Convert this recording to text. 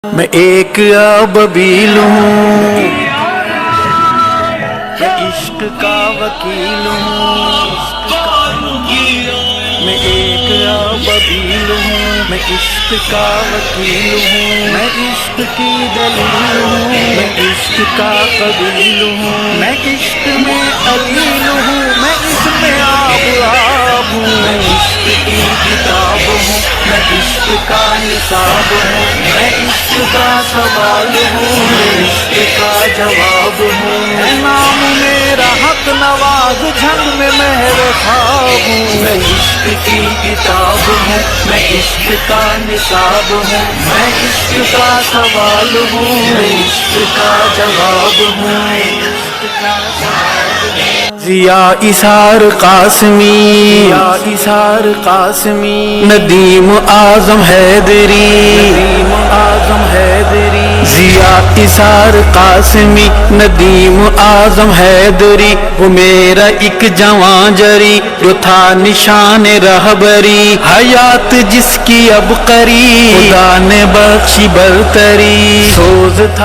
میں ایک ابابیل ہوں، میں عشق کا وکیل ہوں، میں ایک ابابیل ہوں، میں عشق کا وکیل ہوں، میں عشق کی دلیل ہوں، میں عشق کا قبیل ہوں، میں عشق میں علیل ہوں، میں اس میں آب ہوں، میں عشق کی کتاب ہوں، میں عشق کا نصاب ہوں، میں عشق کا سوال ہوں، میں عشق کا جواب ہوں، نام میرا حق نواز جھنگ میں مہر خواب ہوں، میں عشق کی کتاب ہوں، میں عشق کا نصاب ہوں، میں عشق کا سوال ہوں، میں عشق کا جواب ہوں، ضیا اسار قاسمی، ضیا اسار قاسمی، ندیم اعظم حیدری، ندیم اعظم حیدری، ضیا اسار قاسمی، ندیم اعظم حیدری، وہ میرا ایک جوان جری جو تھا نشان رہبری، حیات جس کی اب قریب خدا نے بخشی برتری، سوز تھا